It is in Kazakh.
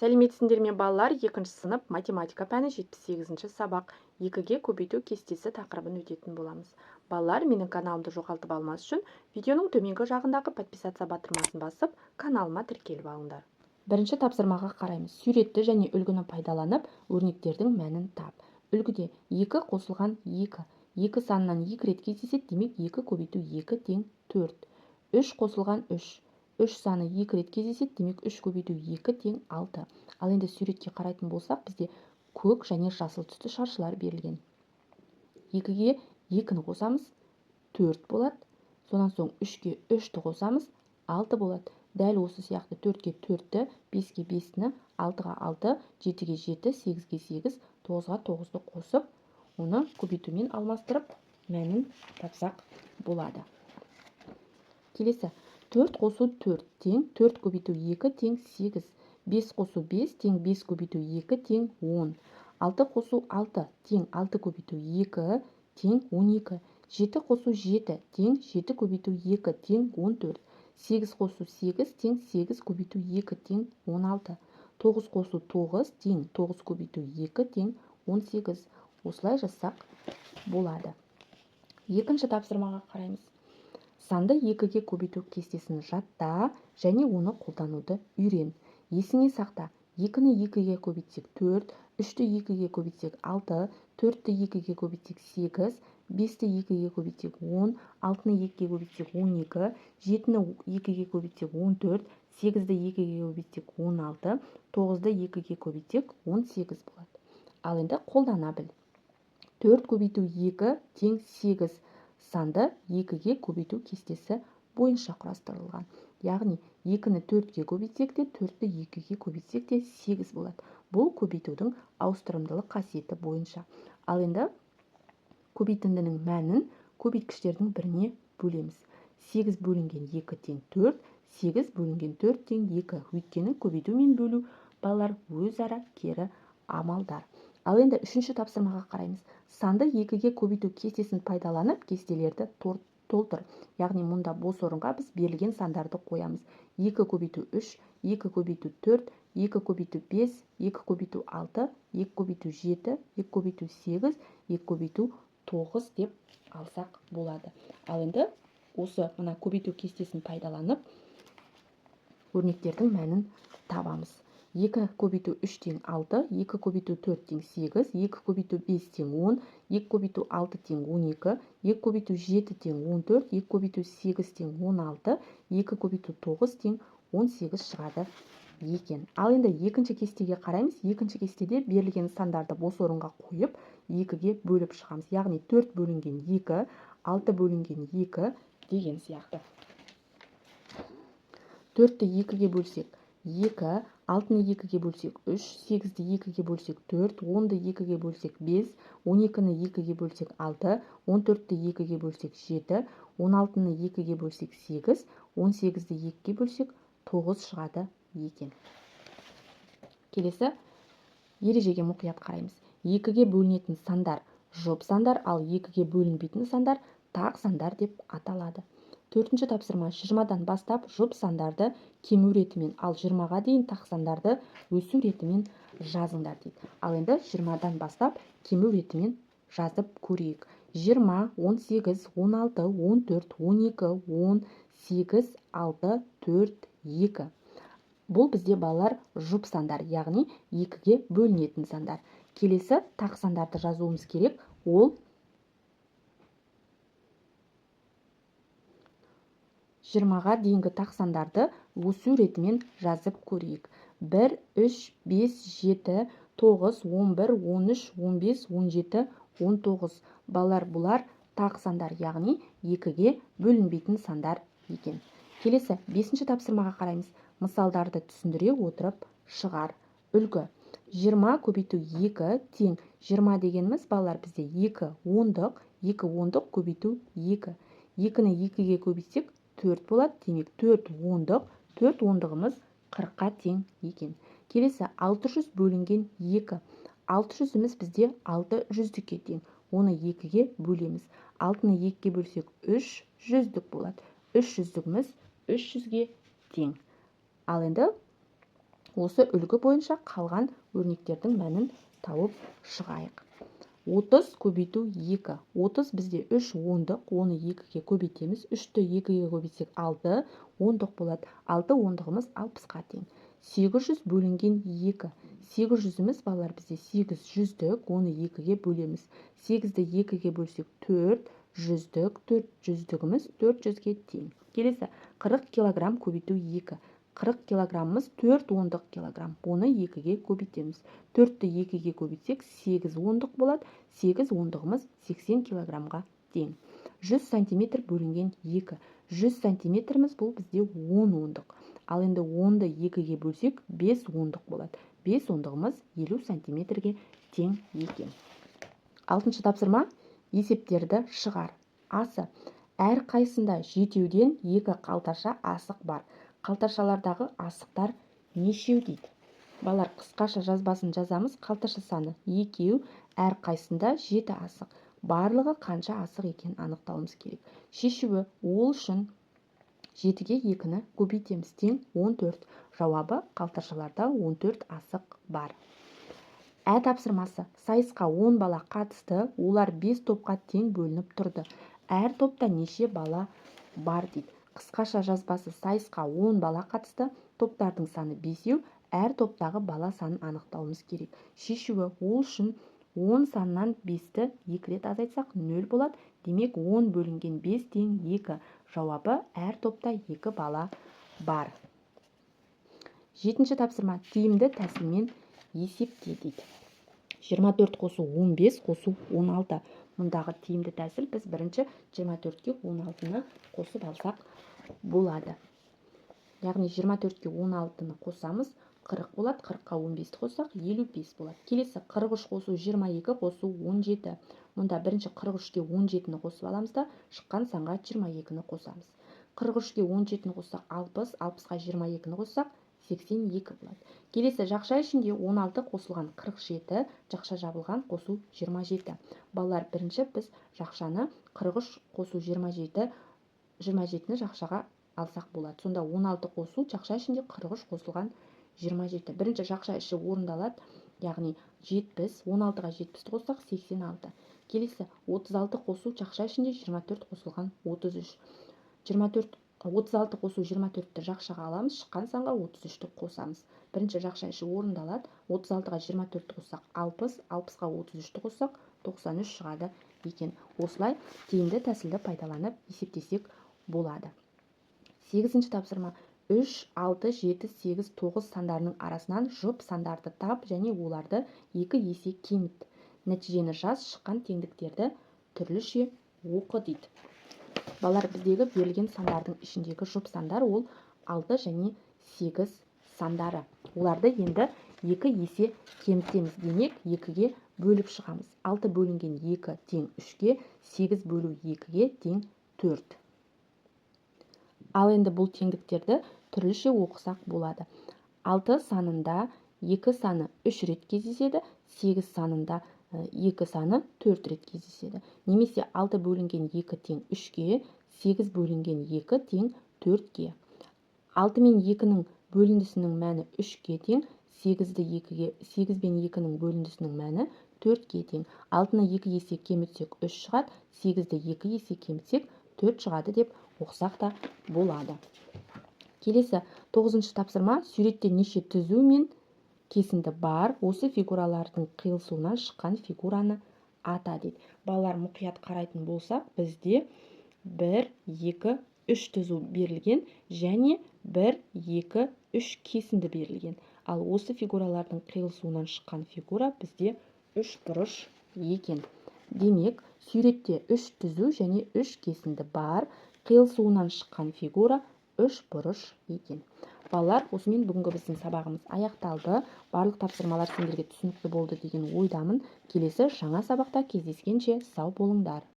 Сәлеметсіңдер ме балалар, 2 сынып математика пәні 78-ші сабақ 2-ге көбейту кестесі тақырыбын өтетін боламыз. Балалар, менің каналымды жоғалтып алмас үшін видеоның төменгі жағындағы подписаться батырмасын басып, каналыма тіркеліп алыңдар. Бірінші тапсырмаға қараймыз. Суретті және үлгіні пайдаланып, өрнектердің мәнін тап. Үлгіде 2 қосылған 2. 2 санынан 2 рет кездеседі, демек 2 көбейту 2 тең 4. 3 қосылған 3. 3 саны 2 рет кездеседі, демек 3 көбейту 2 тең 6. Ал енді суретке қарайтын болсақ, бізде көк және жасыл түсті шаршылар берілген. 2-ге 2-ні қосамыз, 4 болады. Сонан соң 3-ге 3-ті қосамыз, 6 болады. Дәл осы сияқты 4-ге 4-ті, 5-ге 5-ні, 6-ға 6, 7-ге 7, 8-ге 8, 9-ға 9-ды қосып, оны көбейтумен алмастырып, мәнін тапсақ болады. Келесі, 4 қосу 4 тең 4 көбейту 2 тең 8. 5 қосу 5 тең 5 көбейту 2 тең 10. 6 қосу 6 тең 6 көбейту 2 тең 12. 7 қосу 7 тең 7 көбейту 2 тең 14. 8 қосу 8 тең 8 көбейту 2 тең 16. 9 қосу 9 тең 9 көбейту 2 тең 18. Осылай жазсақ болады. Екінші тапсырмаға қараймыз. Санды 2-ге көбейту кестесін жатта және оны қолдануды үйрен. Есіңе сақта, 2-ні 2-ге көбейтсек 4, 3-ті 2-ге көбейтсек 6, 4-ті 2-ге көбейтсек 8, 5-ті 2-ге көбейтсек 10, 6-ны 2-ге көбейтсек 12, 7-ні 2-ге көбейтсек 14, 8-ді 2-ге көбейтсек 16, 9-ды 2-ге көбейтсек 18 болады. Ал енді қолдана біл. 4 көбейту 2 тең 8 санды 2-ге көбейту кестесі бойынша құрастырылған. Яғни 2-ні 4-ге көбейтсек те, 4-ті 2-ге көбейтсек те 8 болады. Бұл көбейтудің ауыстырымдылық қасиеті бойынша. Ал енді көбейтіндінің мәнін көбейткіштердің біріне бөлеміз. 8 бөлінген 2 тең 4, 8 бөлінген 4 тең 2. Өйткені көбейту мен бөлу балалар өзара кері амалдар. Ал енді үшінші тапсырмаға қараймыз. Санды 2-ге көбейту кестесін пайдаланып, кестелерді толтыр. Яғни мұнда бос орынға біз берілген сандарды қоямыз. 2 көбейту 3, 2 көбейту 4, 2 көбейту 5, 2 көбейту 6, 2 көбейту 7, 2 көбейту 8, 2 көбейту 9 деп алсақ болады. Ал енді осы мына көбейту кестесін пайдаланып, өрнектердің мәнін табамыз. 2 көбейту 3 тең 6, 2 көбейту 4 тең 8, 2 көбейту 5 тең 10, 2 көбейту 6 тең 12, 2 көбейту 7 тең 14, 2 көбейту 8 тең 16, 2 көбейту 9 тең 18 шығады екен. Ал енді екінші кестеге қараймыз. Екінші кестеде берілген сандарды бос орынға қойып, 2-ге бөліп шығамыз. Яғни 4 бөлінген 2, 6 бөлінген 2 деген сияқты. 4-ті 2-ге бөлсек 2, 6-ны 2-ге бөлсек 3, 8-ді 2-ге бөлсек 4, 10-ды 2-ге бөлсек 5, 12-ні 2-ге бөлсек 6, 14-ті 2-ге бөлсек 7, 16-ны 2-ге бөлсек 8, 18-ді 2-ге бөлсек 9 шығады екен. Келесі ережеге мұқият қараймыз. 2-ге бөлінетін сандар жұп сандар, ал 2-ге бөлінбейтін сандар тақ сандар деп аталады. Төртінші тапсырма. 20-дан бастап жұп сандарды кему ретімен, ал 20-ға дейін тақ сандарды өсу ретімен жазыңдар дейді. Ал енді 20-дан бастап кему ретімен жазып көрейік. 20, 18, 16, 14, 12, 10, 8, 6, 4, 2. Бұл бізде балалар жұп сандар, яғни 2-ге бөлінетін сандар. Келесі тақ сандарды жазуымыз керек. Ол 20-ға дейінгі тақ сандарды өсу ретімен жазып көрейік. 1, 3, 5, 7, 9, 11, 13, 15, 17, 19. Балалар бұлар тақ сандар, яғни 2-ге бөлінбейтін сандар екен. Келесі 5-ші тапсырмаға қараймыз. Мысалдарды түсіндіре отырып шығар. Үлгі. 20 көбейту 2 тең 20 дегеніміз балалар бізде 2 ондық, 2 ондық көбейту 2. 2-ні 2-ге көбейтсек 4 болады, демек 4 ондық, 4 ондығымыз 40-қа тең екен. Келесі 600 бөлінген 2. 600-іміз бізде 600-дікке тең. Оны 2-ге бөлеміз. 6-ны 2-ге бөлсек 300-дік болады. 300-дігіміз 300-ге тең. Ал енді Осы үлгі бойынша қалған өрнектердің мәнін тауып шығайық. 30 көбейту 2. 30 бізде 3 ондық, оны 2-ге көбейтеміз. 3-ті 2-ге көбейтсек 6 ондық болады. 6 ондығымыз 60-қа тең. 800 бөлінген 2. 800-іміз балалар бізде 8 жүздік, оны 2-ге бөлеміз. 8-ді 2-ге бөлсек 4 жүздік, 4 жүздігіміз 400-ге тең. Келесі 40 килограмм көбейту 2. 40 килограммымыз 4 ондық килограмм. Оны 2-ге көбейтеміз. 4-ті 2-ге көбейтсек 8 ондық болады. 8 ондығымыз 80 килограммға тең. 100 сантиметр бөлінген 2. 100 сантиметріміз бұл бізде 10 ондық. Ал енді 10-ды 2-ге бөлсек 5 ондық болады. 5 ондығымыз 50 сантиметрге тең екен. 6-шы тапсырма. Есептерді шығар. Асы. Әр қайсында жетеуден 2 қалташа асық бар. Қалташалардағы асықтар нешеу дейді. Балар қысқаша жазбасын жазамыз. Қалташа саны 2, әр қайсында 7 асық. Барлығы қанша асық екенін анықтауымыз керек. Шешуі ол үшін 7-ге 2-ні көбейтеміз, тең 14. Жауабы қалташаларда 14 асық бар. Ә тапсырмасы. Сайысқа 10 бала қатысты, олар 5 топқа тең бөлініп тұрды. Әр топта неше бала бар дейді. Қысқаша жазбасы сайысқа 10 бала қатысты, топтардың саны 5, әр топтағы бала санын анықтауымыз керек. Шешуі ол үшін 10 санынан 5-ті 2 рет азайтсақ 0 болады. Демек 10 бөлінген 5 тең 2. Жауабы әр топта 2 бала бар. 7-ші тапсырма. Тиімді тәсілмен есепте дейді. 24 қосу 15 қосу 16. Мұндағы тиімді тәсіл біз бірінші 24-ке 16-ны қосып алсақ болады. Яғни 24-ке 16-ны қосамыз, 40 болады. 40-қа 15-ті қоссақ 55 болады. Келесі 43 қосу 22 қосу 17. Мұнда бірінші 43-ке 17-ні қосып аламыз да, шыққан санға 22-ні қосамыз. 43-ке 17-ні қоссақ 60, 60-қа 22-ні қоссақ 82 болады. Келесі жақша ішінде 16 қосылған 47, жақша жабылған қосу 27. Балалар, бірінші біз жақшаны 43 қосу 27, 27-ні жақшаға алсақ болады. Сонда 16 қосу жақша ішінде 43 қосылған 27. Бірінші жақша іші орындалады. Яғни 70, 16-ға 70-ті қоссақ 86. Келесі 36 қосу жақша ішінде 24 қосылған 33. 36 қосу 24-ті жақшаға аламыз, шыққан санға 33-ті қосамыз. Бірінші жақша іші орындалады. 36-ға 24-ті қоссақ 60, 60-ға 33-ті қоссақ 93 шығады екен. Осылай тиімді тәсілді пайдаланып есептесек болады. 8-ші тапсырма. 3, 6, 7, 8, 9 сандарының арасынан жұп сандарды тап және оларды 2 есе кеміт. Нәтижені жаз, шыққан теңдіктерді түрліше оқы дейді. Балар, біздегі берілген сандардың ішіндегі жұп сандар ол 6 және 8 сандары. Оларды енді 2 есе кемітеміз. Демек 2-ге бөліп шығамыз. 6 бөлінген 2 тең 3-ге, 8 бөлу 2-ге тең 4. Ал енді бұл теңдіктерді түрліше оқысақ болады. 6 санында 2 саны 3 рет кездеседі, 8 санында 2 саны 4 рет кездеседі. Немесе 6 бөлінген 2 тең 3-ге, 8 бөлінген 2 тең 4-ге. 6 мен 2-нің бөліндісінің мәні 3-ге тең, 8 бен 2-нің бөліндісінің мәні 4-ге тең. 6-ны 2 есе кемітсек 3 шығады, 8-ді 2 есе кемітсек 4 шығады деп оқысақ та болады. Келесі 9-ші тапсырма. Суретте неше түзу мен кесінді бар, осы фигуралардың қиылысуынан шыққан фигураны ата дейді. Балалар, мұқият қарайтын болсақ, бізде 1, 2, 3 түзу берілген және 1, 2, 3 кесінді берілген. Ал осы фигуралардың қиылысуынан шыққан фигура бізде 3 бұрыш екен. Демек, суретте 3 түзу және 3 кесінді бар, қиылысуынан шыққан фигура 3 бұрыш екен. Балалар, осымен бүгінгі біздің сабағымыз аяқталды. Барлық тапсырмалар сендерге түсінікті болды деген ойдамын. Келесі жаңа сабақта кездескенше сау болыңдар.